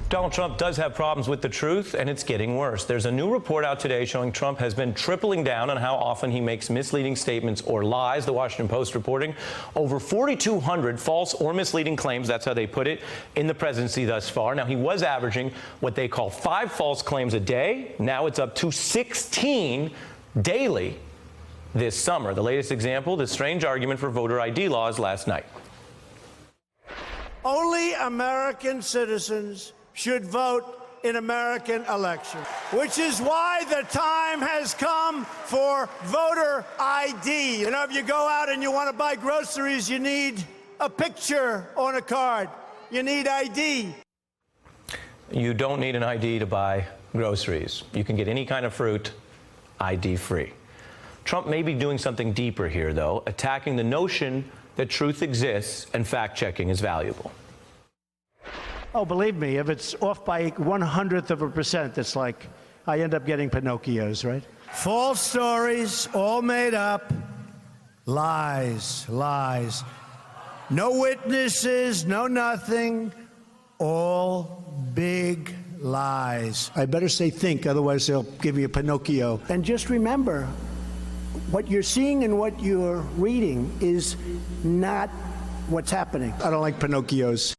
Donald Trump does have problems with the truth, and it's getting worse. There's a new report out today showing Trump has been tripling down on how often he makes misleading statements or lies. The Washington Post reporting over 4,200 false or misleading claims, that's how they put it, in the presidency thus far. Now, he was averaging what they call 5 false claims a day. Now it's up to 16 daily this summer. The latest example, the strange argument for voter ID laws last night. Only American citizens should vote in American elections, which is why the time has come for voter ID. You know, if you go out and you want to buy groceries, you need a picture on a card. You need ID. You don't need an ID to buy groceries. You can get any kind of fruit ID-free. Trump may be doing something deeper here, though, attacking the notion that truth exists and fact-checking is valuable. Oh, believe me, if it's off by 1/100%, it's like I end up getting Pinocchios, right? False stories, all made up. Lies, lies. No witnesses, no nothing. All big lies. I better say think, otherwise they'll give you a Pinocchio. And just remember, what you're seeing and what you're reading is not what's happening. I don't like Pinocchios.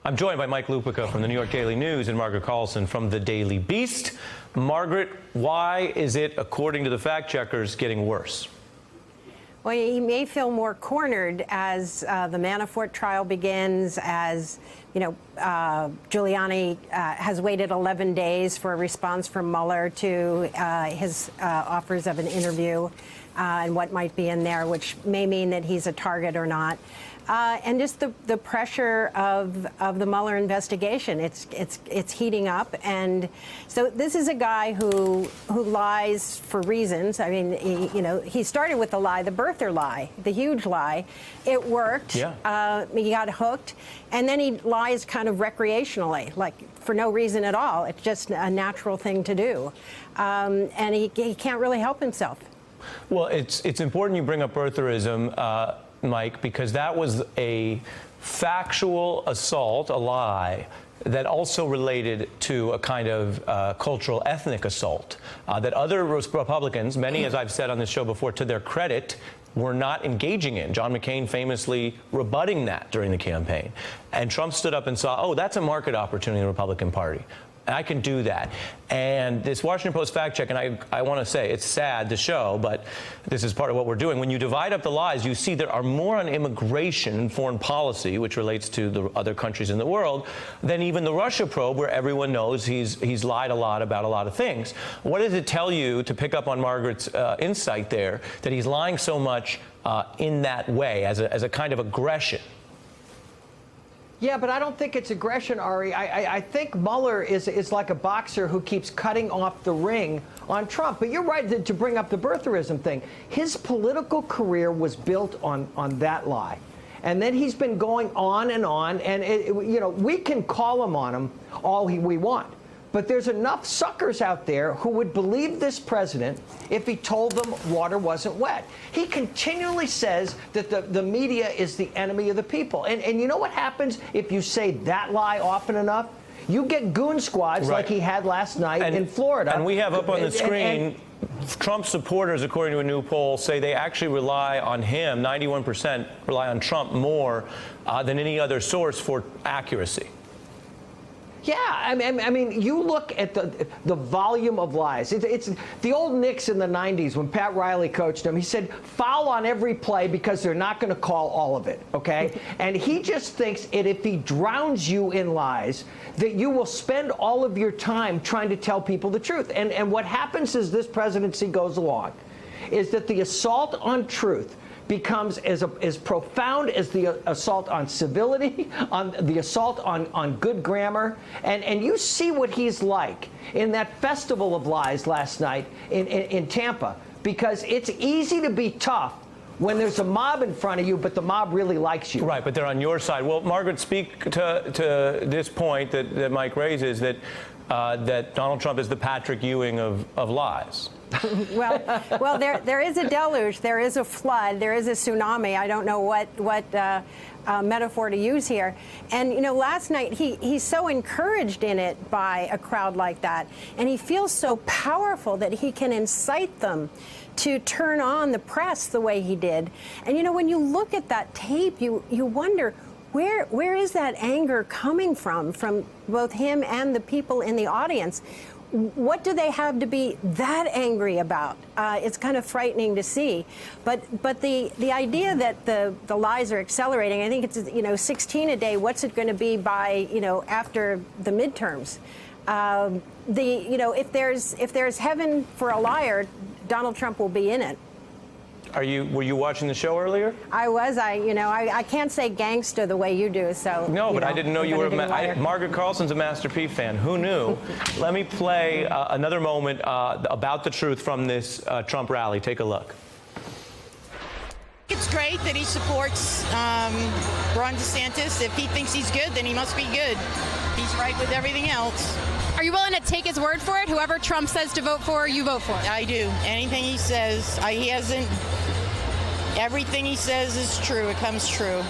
I'm joined by Mike Lupica from the New York Daily News and Margaret Carlson from the Daily Beast. Margaret, why is it, according to the fact checkers, getting worse? Well, he may feel more cornered as the Manafort trial begins, as, you know, Giuliani has waited 11 days for a response from Mueller to his offers of an interview and what might be in there, which may mean that he's a target or not. And just the pressure of the Mueller investigation, it's heating up, and so this is a guy who lies for reasons. I mean, he started with the lie, the birther lie, the huge lie. It worked. Yeah. He got hooked, and then he lies kind of recreationally, like for no reason at all. It's just a natural thing to do, and he can't really help himself. Well, it's important you bring up birtherism, Mike, because that was a factual assault, a lie, that also related to a kind of cultural ethnic assault that other Republicans, many, as I've said on this show before, to their credit, were not engaging in. John McCain famously rebutting that during the campaign. And Trump stood up and saw, oh, that's a market opportunity in the Republican Party. I can do that. And this Washington Post fact check, and I want to say it's sad to show, but this is part of what we're doing. When you divide up the lies, you see there are more on immigration and foreign policy, which relates to the other countries in the world, than even the Russia probe, where everyone knows he's lied a lot about a lot of things. What does it tell you, to pick up on Margaret's insight there, that he's lying so much in that way, as a kind of aggression? Yeah, but I don't think it's aggression, Ari. I think Mueller is like a boxer who keeps cutting off the ring on Trump. But you're right to bring up the birtherism thing. His political career was built on that lie. And then he's been going on, and we can call him on him all we want. But there's enough suckers out there who would believe this president if he told them water wasn't wet. He continually says that the media is the enemy of the people. And you know what happens if you say that lie often enough? You get goon squads like he had last night in Florida. And we have up on the screen, Trump supporters, according to a new poll, say they actually rely on him, 91% rely on Trump more than any other source for accuracy. Yeah, I mean, you look at the volume of lies. It's the old Knicks in the 90s when Pat Riley coached them. He said, foul on every play because they're not going to call all of it, okay? And he just thinks that if he drowns you in lies, that you will spend all of your time trying to tell people the truth. And what happens as this presidency goes along is that the assault on truth becomes as profound as the assault on civility, on the assault on good grammar. And you see what he's like in that festival of lies last night in Tampa, because it's easy to be tough when there's a mob in front of you, but the mob really likes you. Right, but they're on your side. Well, Margaret, speak to this point that Mike raises, that Donald Trump is the Patrick Ewing of lies. Well, there is a deluge, there is a flood, there is a tsunami. I don't know what metaphor to use here. And you know, last night he's so encouraged in it by a crowd like that, and he feels so powerful that he can incite them to turn on the press the way he did. And you know, when you look at that tape, you wonder, where is that anger coming from both him and the people in the audience? What do they have to be that angry about? It's kind of frightening to see. But the idea that the lies are accelerating, I think it's 16 a day. What's it going to be by after the midterms? If there's heaven for a liar, Donald Trump will be in it. Were you watching the show earlier? I was. I can't say gangsta the way you do. So no, but I didn't know you were. Margaret Carlson's a Master P fan. Who knew? Let me play another moment about the truth from this Trump rally. Take a look. It's great that he supports Ron DeSantis. If he thinks he's good, then he must be good. He's right with everything else. Are you willing to take his word for it? Whoever Trump says to vote for, you vote for. I do. Anything he says, he hasn't. Everything he says is true. It comes true.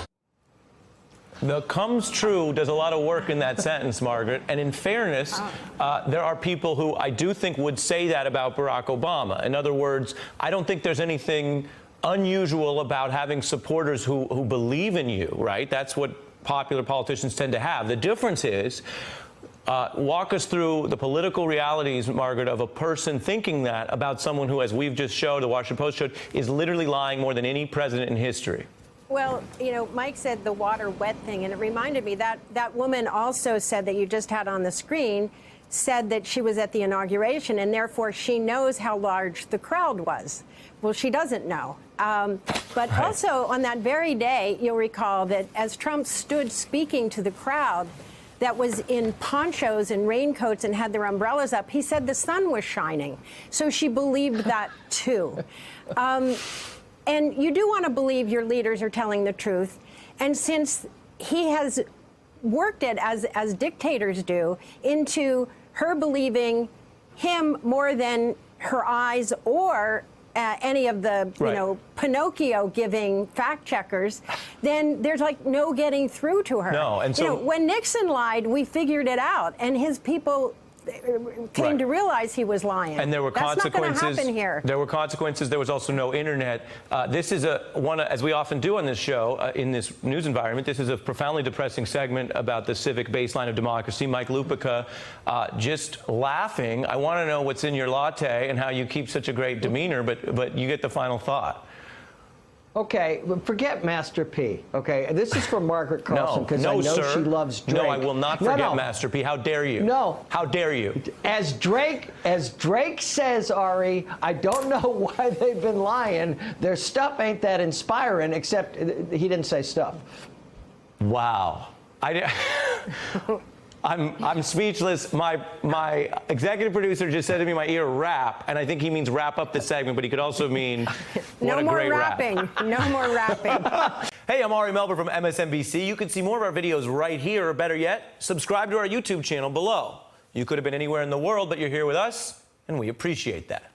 The comes true does a lot of work in that sentence, Margaret. And in fairness, there are people who I do think would say that about Barack Obama. In other words, I don't think there's anything unusual about having supporters who believe in you, right? That's what popular politicians tend to have. The difference is, walk us through the political realities, Margaret, of a person thinking that about someone who, as we've just showed, the Washington Post showed, is literally lying more than any president in history. Well, Mike said the water wet thing, and it reminded me that woman also said that you just had on the screen, said that she was at the inauguration, and therefore she knows how large the crowd was. Well, she doesn't know. But also on that very day, you'll recall that as Trump stood speaking to the crowd that was in ponchos and raincoats and had their umbrellas up, he said the sun was shining. So she believed that too. And you do want to believe your leaders are telling the truth. And since he has worked it, as dictators do, into her believing him more than her eyes or any of the, Pinocchio-giving fact checkers, then there's like no getting through to her. No, and so when Nixon lied, we figured it out, and his people came to realize he was lying. And there were consequences. That's not going to happen here. There were consequences. There was also no internet. This is one, as we often do on this show, in this news environment, this is a profoundly depressing segment about the civic baseline of democracy. Mike Lupica just laughing. I want to know what's in your latte and how you keep such a great demeanor, but you get the final thought. Okay, forget Master P. Okay, this is from Margaret Carlson because I know sir. she loves Drake. No, I will not forget Master P. How dare you? No. How dare you? As Drake says, Ari, I don't know why they've been lying. Their stuff ain't that inspiring, except he didn't say stuff. Wow. I'm speechless. My executive producer just said to me in my ear, "Wrap," and I think he means wrap up the segment, but he could also mean what a great rap. No more rapping. Hey, I'm Ari Melber from MSNBC. You can see more of our videos right here, or better yet, subscribe to our YouTube channel below. You could have been anywhere in the world, but you're here with us, and we appreciate that.